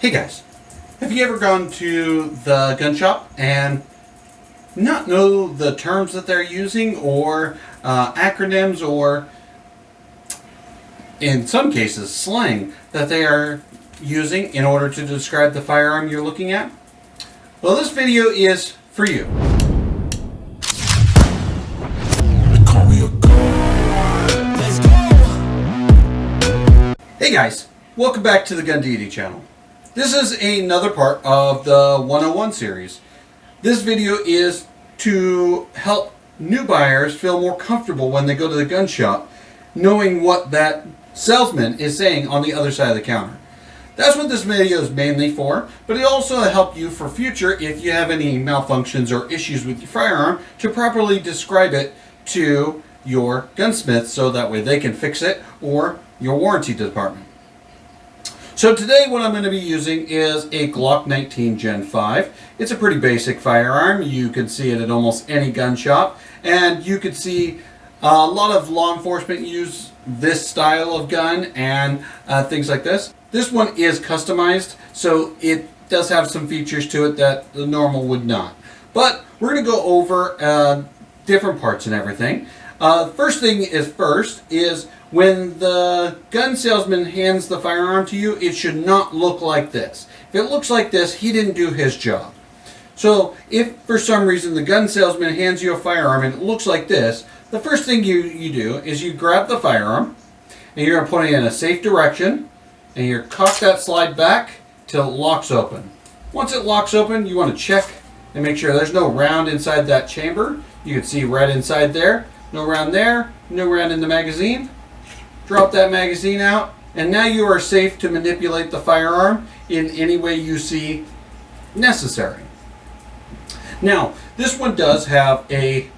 Hey guys, have you ever gone to the gun shop and not know the terms that they're using or acronyms or in some cases slang that they are using in order to describe the firearm you're looking at? Well, this video is for you. Hey guys, welcome back to the Gun Deity channel. This is another part of the 101 series. This video is to help new buyers feel more comfortable when they go to the gun shop, knowing what that salesman is saying on the other side of the counter. That's what this video is mainly for, but it also will help you for future if you have any malfunctions or issues with your firearm to properly describe it to your gunsmith so that way they can fix it, or your warranty department. So today what I'm going to be using is a Glock 19 Gen 5. It's a pretty basic firearm. You can see it at almost any gun shop, and you can see a lot of law enforcement use this style of gun and things like this. This one is customized, so it does have some features to it that the normal would not. But we're going to go over different parts and everything. First thing is when the gun salesman hands the firearm to you, it should not look like this. If it looks like this, he didn't do his job. So if for some reason the gun salesman hands you a firearm and it looks like this, the first thing you do is you grab the firearm and you're going to put it in a safe direction and you cock that slide back till it locks open. Once it locks open, you want to check and make sure there's no round inside that chamber. You can see right inside there. No round there, no round in the magazine. Drop that magazine out, and now you are safe to manipulate the firearm in any way you see necessary. Now, this one does have a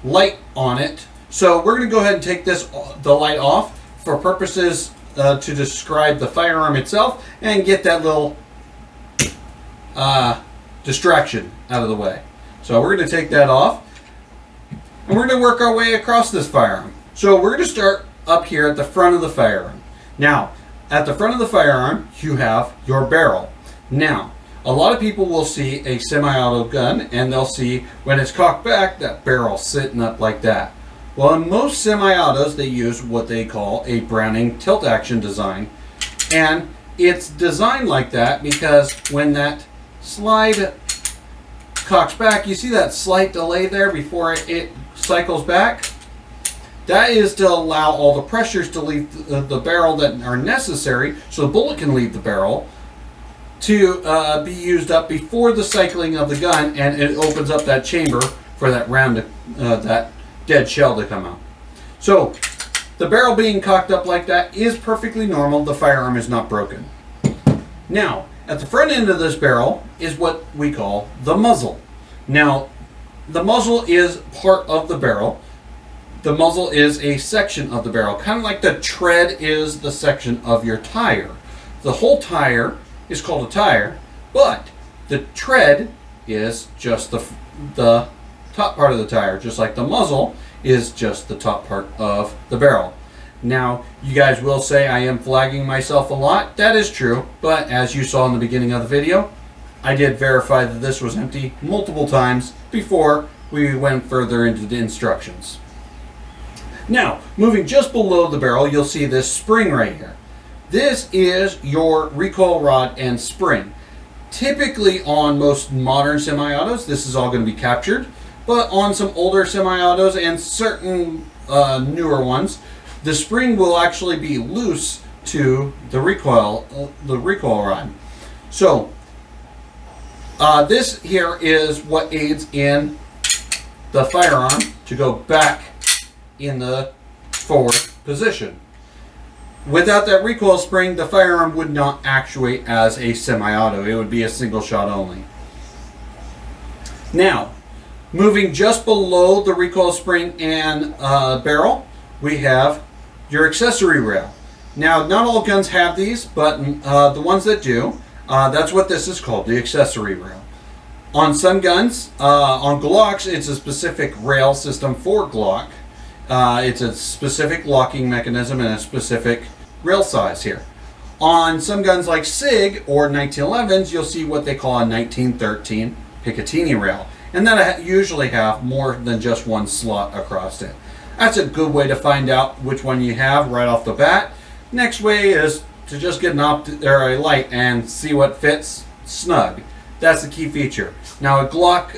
light on it, so we're going to go ahead and take the light off for purposes to describe the firearm itself and get that little distraction out of the way. So we're going to take that off. And we're going to work our way across this firearm. So we're going to start up here at the front of the firearm. Now, at the front of the firearm, you have your barrel. Now, a lot of people will see a semi-auto gun and they'll see when it's cocked back, that barrel sitting up like that. Well, in most semi-autos, they use what they call a Browning tilt action design. And it's designed like that because when that slide cocks back, you see that slight delay there before it cycles back? That is to allow all the pressures to leave the barrel that are necessary so the bullet can leave the barrel to be used up before the cycling of the gun, and it opens up that chamber for that round, that dead shell to come out. So the barrel being cocked up like that is perfectly normal. The firearm is not broken. Now, at the front end of this barrel is what we call the muzzle. Now, the muzzle is part of the barrel. The muzzle is a section of the barrel, kind of like the tread is the section of your tire. The whole tire is called a tire, but the tread is just the top part of the tire, just like the muzzle is just the top part of the barrel. Now, you guys will say I am flagging myself a lot. That is true, but as you saw in the beginning of the video, I did verify that this was empty multiple times before we went further into the instructions. Now, moving just below the barrel, you'll see this spring right here. This is your recoil rod and spring. Typically on most modern semi-autos, this is all going to be captured, but on some older semi-autos and certain newer ones, the spring will actually be loose to the recoil rod. So this here is what aids in the firearm to go back in the forward position. Without that recoil spring, the firearm would not actuate as a semi-auto. It would be a single shot only. Now, moving just below the recoil spring and barrel, we have your accessory rail. Now, not all guns have these, but the ones that do, that's what this is called, the accessory rail. On some guns, on Glocks, it's a specific rail system for Glock. It's a specific locking mechanism and a specific rail size here. On some guns like SIG or 1911s, you'll see what they call a 1913 Picatinny rail. And that usually have more than just one slot across it. That's a good way to find out which one you have right off the bat. Next way is to just get a light and see what fits snug. That's the key feature. Now a Glock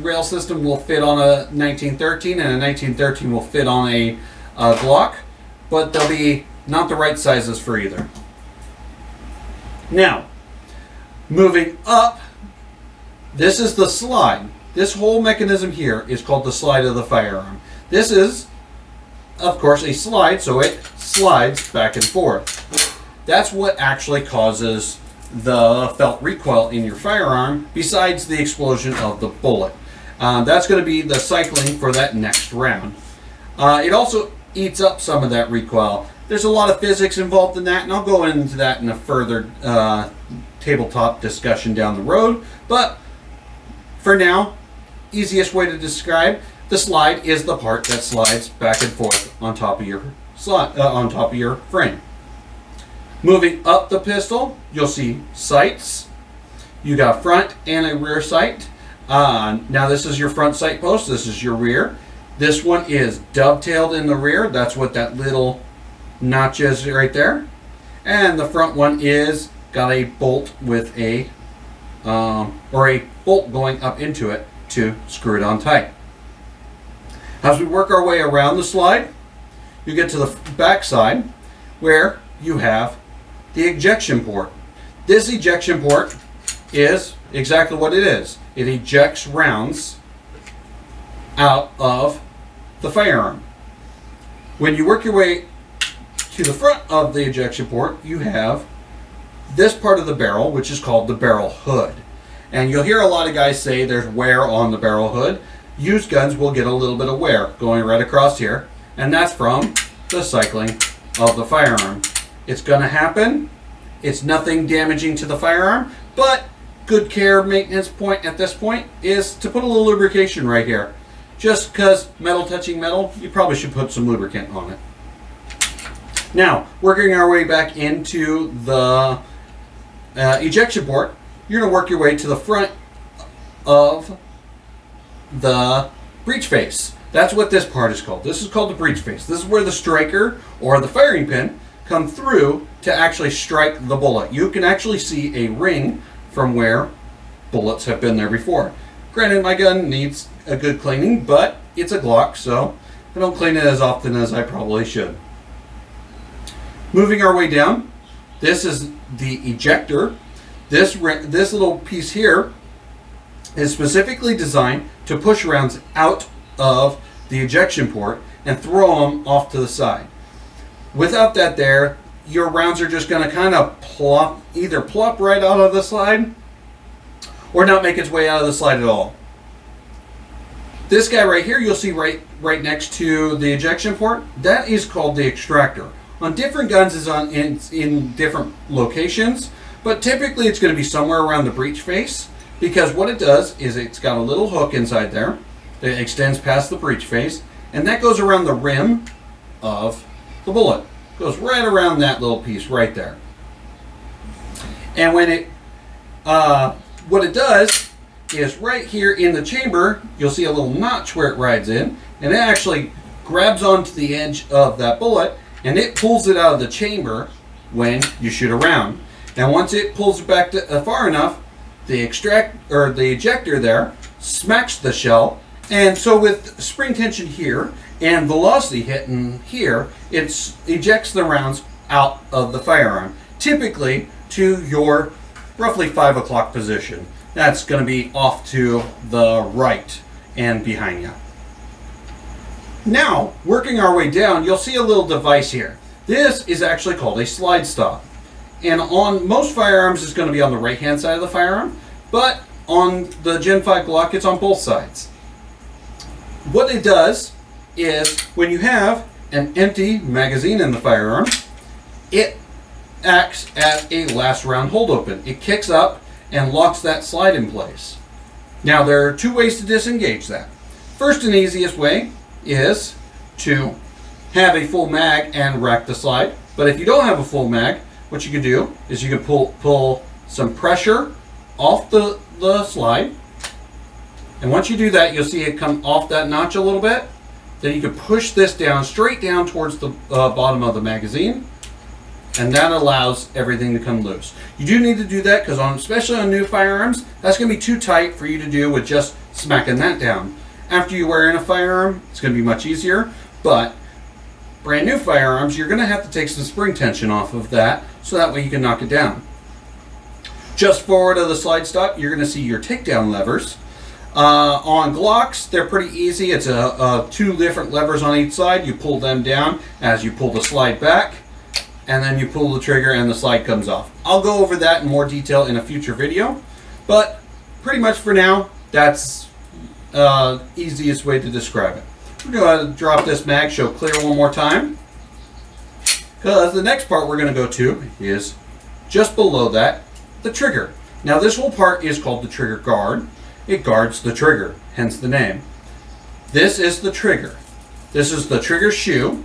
rail system will fit on a 1913 and a 1913 will fit on a Glock, but they'll be not the right sizes for either. Now, moving up, this is the slide. This whole mechanism here is called the slide of the firearm. This is, of course, a slide, so it slides back and forth. That's what actually causes the felt recoil in your firearm, besides the explosion of the bullet. That's going to be the cycling for that next round. It also eats up some of that recoil. There's a lot of physics involved in that, and I'll go into that in a further tabletop discussion down the road. But for now, easiest way to describe the slide is the part that slides back and forth on top of your frame. Moving up the pistol, you'll see sights. You got front and a rear sight. Now this is your front sight post. This is your rear. This one is dovetailed in the rear. That's what that little notch is right there. And the front one is got a bolt with a bolt going up into it to screw it on tight. As we work our way around the slide, you get to the back side where you have the ejection port. This ejection port is exactly what it is. It ejects rounds out of the firearm. When you work your way to the front of the ejection port, you have this part of the barrel, which is called the barrel hood. And you'll hear a lot of guys say there's wear on the barrel hood. Used guns will get a little bit of wear going right across here, and that's from the cycling of the firearm. It's going to happen. It's nothing damaging to the firearm, but good care maintenance point at this point is to put a little lubrication right here. Just because metal touching metal, you probably should put some lubricant on it. Now, working our way back into the ejection port, you're going to work your way to the front of the breech face. That's what this part is called. This is called the breech face. This is where the striker or the firing pin come through to actually strike the bullet. You can actually see a ring from where bullets have been there before. Granted, my gun needs a good cleaning, but it's a Glock, so I don't clean it as often as I probably should. Moving our way down, this is the ejector. This little piece here is specifically designed to push rounds out of the ejection port and throw them off to the side. Without that there, your rounds are just going to kind of either plop right out of the slide or not make its way out of the slide at all. This guy right here, you'll see right next to the ejection port, that is called the extractor. On different guns it's in different locations, but typically it's going to be somewhere around the breech face, because what it does is it's got a little hook inside there that extends past the breech face, and that goes around the rim of the bullet. Goes right around that little piece right there. And when it, what it does is right here in the chamber, you'll see a little notch where it rides in, and it actually grabs onto the edge of that bullet, and it pulls it out of the chamber when you shoot a round. And once it pulls it back far ejector there smacks the shell, and so with spring tension here and velocity hitting here, it ejects the rounds out of the firearm, typically to your roughly 5 o'clock position. That's going to be off to the right and behind you. Now, working our way down, you'll see a little device here. This is actually called a slide stop. And on most firearms, it's going to be on the right-hand side of the firearm, but on the Gen 5 Glock, it's on both sides. What it does is, when you have an empty magazine in the firearm, it acts as a last round hold open. It kicks up and locks that slide in place. Now, there are two ways to disengage that. First and easiest way is to have a full mag and rack the slide. But if you don't have a full mag, what you can do is you can pull some pressure off the slide. And once you do that, you'll see it come off that notch a little bit. Then you can push this down, straight down towards the bottom of the magazine. And that allows everything to come loose. You do need to do that because especially on new firearms, that's going to be too tight for you to do with just smacking that down. After you wear in a firearm, it's going to be much easier. But brand new firearms, you're going to have to take some spring tension off of that so that way you can knock it down. Just forward of the slide stop, you're going to see your takedown levers. On Glocks, they're pretty easy. It's two different levers on each side. You pull them down as you pull the slide back, and then you pull the trigger and the slide comes off. I'll go over that in more detail in a future video, but pretty much for now, that's easiest way to describe it. We're going to drop this mag, show clear one more time, because the next part we're going to go to is just below that, the trigger. Now this whole part is called the trigger guard. It guards the trigger, hence the name. This is the trigger. This is the trigger shoe.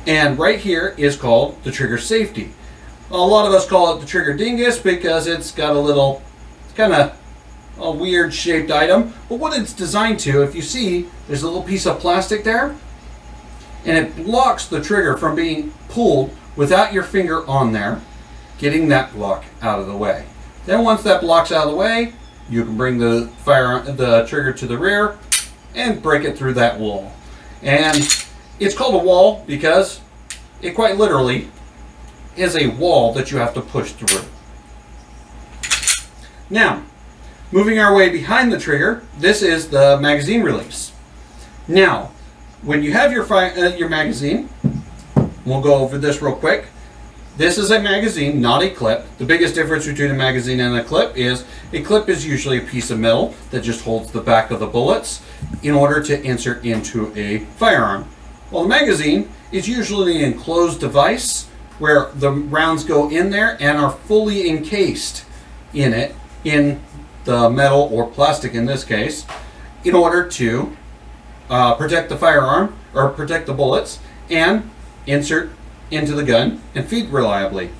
And right here is called the trigger safety. A lot of us call it the trigger dingus because it's got a little, kind of a weird shaped item. But what it's designed to, if you see, there's a little piece of plastic there. And it blocks the trigger from being pulled without your finger on there, getting that block out of the way. Then once that block's out of the way, you can bring the trigger to the rear and break it through that wall. And it's called a wall because it quite literally is a wall that you have to push through. Now, moving our way behind the trigger, this is the magazine release. Now, when you have your magazine, we'll go over this real quick. This is a magazine, not a clip. The biggest difference between a magazine and a clip is usually a piece of metal that just holds the back of the bullets in order to insert into a firearm. Well, the magazine is usually an enclosed device where the rounds go in there and are fully encased in it, in the metal or plastic in this case, in order to protect the firearm or protect the bullets and insert into the gun and feed reliably.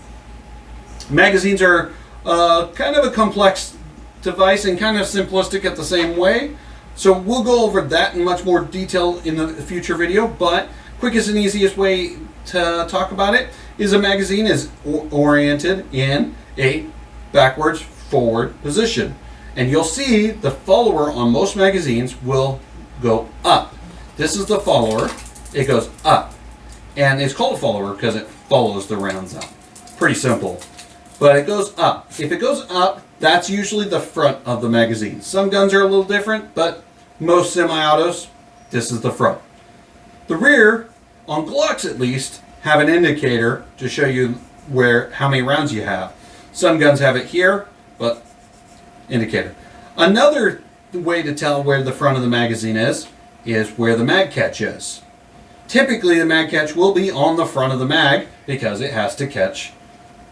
Magazines are kind of a complex device and kind of simplistic at the same way. So we'll go over that in much more detail in the future video, but quickest and easiest way to talk about it is a magazine is oriented in a backwards forward position. And you'll see the follower on most magazines will go up. This is the follower. It goes up. And it's called a follower because it follows the rounds up. Pretty simple. But it goes up. If it goes up, that's usually the front of the magazine. Some guns are a little different, but most semi-autos, this is the front. The rear, on Glocks at least, have an indicator to show you how many rounds you have. Some guns have it here, but indicator. Another way to tell where the front of the magazine is where the mag catch is. Typically, the mag catch will be on the front of the mag because it has to catch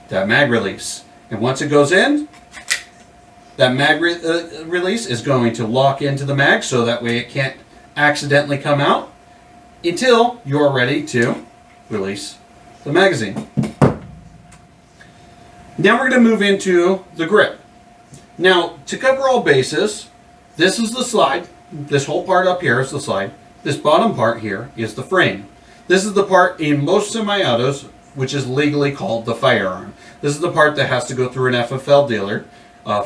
that mag release. And once it goes in, that mag release is going to lock into the mag so that way it can't accidentally come out until you're ready to release the magazine. Now we're going to move into the grip. Now, to cover all bases, this is the slide. This whole part up here is the slide. This bottom part here is the frame. This is the part in most semi-autos which is legally called the firearm. This is the part that has to go through an FFL dealer, a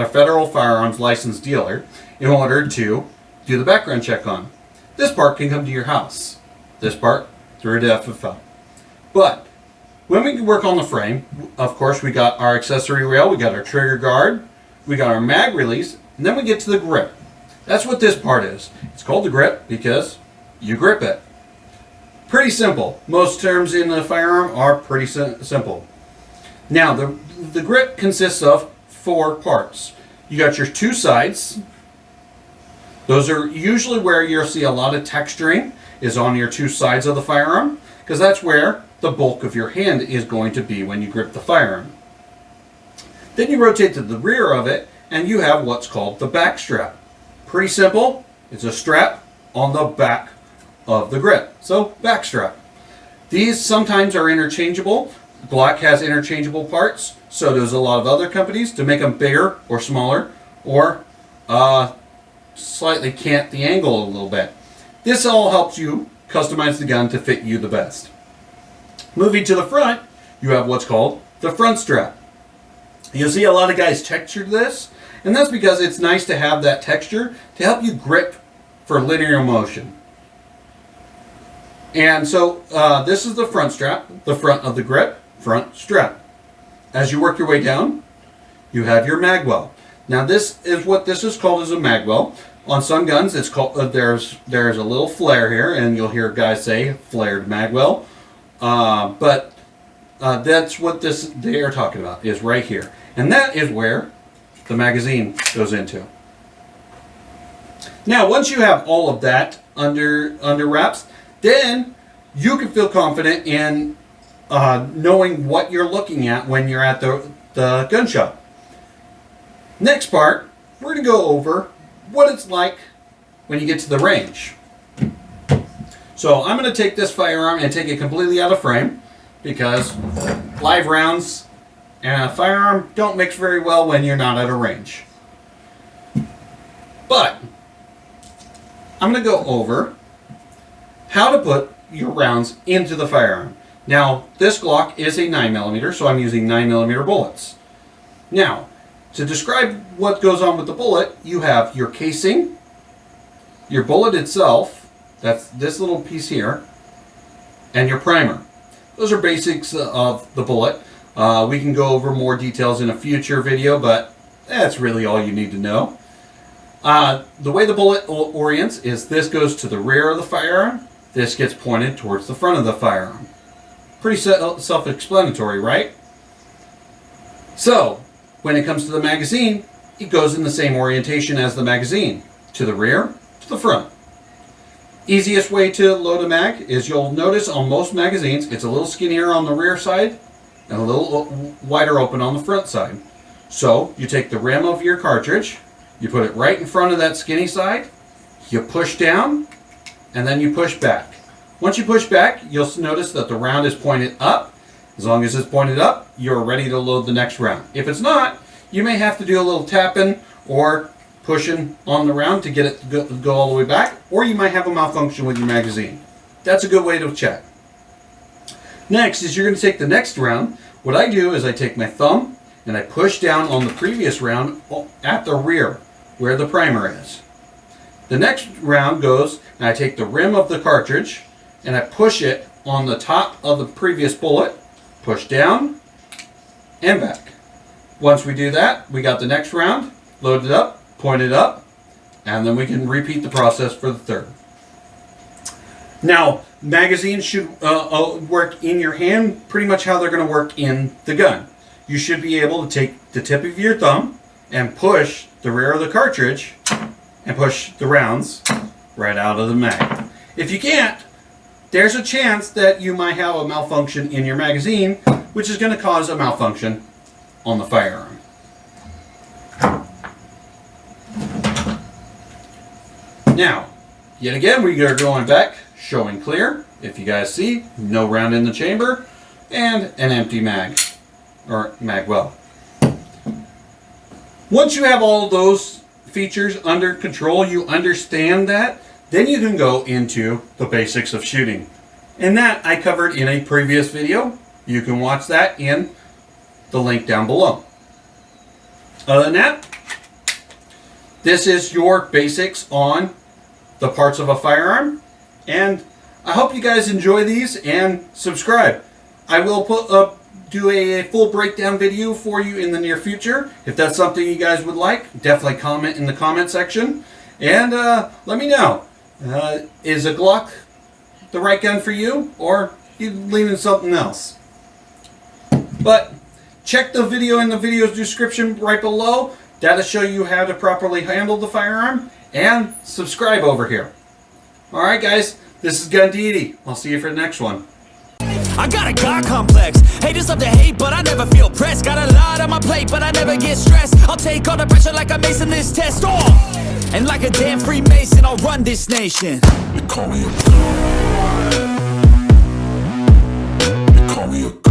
federal firearms licensed dealer, in order to do the background check on. This part can come to your house. This part through the FFL. But when we work on the frame, of course we got our accessory rail, we got our trigger guard, we got our mag release, and then we get to the grip. That's what this part is. It's called the grip because you grip it. Pretty simple. Most terms in the firearm are pretty simple. Now, the grip consists of 4 parts. You got your 2 sides. Those are usually where you'll see a lot of texturing is on your 2 sides of the firearm, because that's where the bulk of your hand is going to be when you grip the firearm. Then you rotate to the rear of it, and you have what's called the back strap. Pretty simple. It's a strap on the back of the grip. So, back strap. These sometimes are interchangeable. Glock has interchangeable parts, so does a lot of other companies, to make them bigger or smaller, or slightly cant the angle a little bit. This all helps you customize the gun to fit you the best. Moving to the front, you have what's called the front strap. You'll see a lot of guys texture this, and that's because it's nice to have that texture to help you grip for linear motion. And so this is the front strap, the front of the grip, front strap. As you work your way down, you have your mag well. Now this is what this is called as a mag well. On some guns, it's called there's a little flare here, and you'll hear guys say flared mag well. But that's what they are talking about, is right here. And that is where the magazine goes into. Now, once you have all of that under wraps, then you can feel confident in knowing what you're looking at when you're at the gun shop. Next part, we're going to go over what it's like when you get to the range. So I'm going to take this firearm and take it completely out of frame, because live rounds and a firearm don't mix very well when you're not at a range. But I'm going to go over how to put your rounds into the firearm. Now, this Glock is a 9mm, so I'm using 9mm bullets. Now, to describe what goes on with the bullet, you have your casing, your bullet itself, that's this little piece here, and your primer. Those are basics of the bullet. We can go over more details in a future video, but that's really all you need to know. The way the bullet orients is this goes to the rear of the firearm, this gets pointed towards the front of the firearm. Pretty self-explanatory, right? So, when it comes to the magazine, it goes in the same orientation as the magazine, to the rear, to the front. Easiest way to load a mag is, you'll notice on most magazines, it's a little skinnier on the rear side and a little wider open on the front side. So, you take the rim of your cartridge, you put it right in front of that skinny side, you push down, and then you push back. Once you push back, you'll notice that the round is pointed up. As long as it's pointed up, you're ready to load the next round. If it's not, you may have to do a little tapping or pushing on the round to get it to go all the way back, or you might have a malfunction with your magazine. That's a good way to check. Next is, you're going to take the next round. What I do is I take my thumb and I push down on the previous round at the rear where the primer is. The next round goes, and I take the rim of the cartridge and I push it on the top of the previous bullet, push down and back. Once we do that, we got the next round loaded up, pointed up, and then we can repeat the process for the third. Now, magazines should work in your hand pretty much how they're going to work in the gun. You should be able to take the tip of your thumb and push the rear of the cartridge and push the rounds right out of the mag. If you can't, there's a chance that you might have a malfunction in your magazine, which is going to cause a malfunction on the firearm. Now, yet again, we are going back, showing clear. If you guys see, no round in the chamber, and an empty mag, or mag well. Once you have all those features under control, you understand that, then you can go into the basics of shooting. And that I covered in a previous video. You can watch that in the link down below. Other than that, this is your basics on the parts of a firearm. And I hope you guys enjoy these and subscribe. I will do a full breakdown video for you in the near future. If that's something you guys would like, definitely comment in the comment section. And let me know. Is a Glock the right gun for you, or you leaning something else? But check the video in the video's description right below. That'll show you how to properly handle the firearm. And subscribe over here. Alright guys, this is Gun Deity. I'll see you for the next one. I got a God complex. Haters love to hate, but I never feel pressed. Got a lot on my plate, but I never get stressed. I'll take all the pressure like I'm acing this test. And like a damn Freemason, I'll run this nation. They call me a me a gun.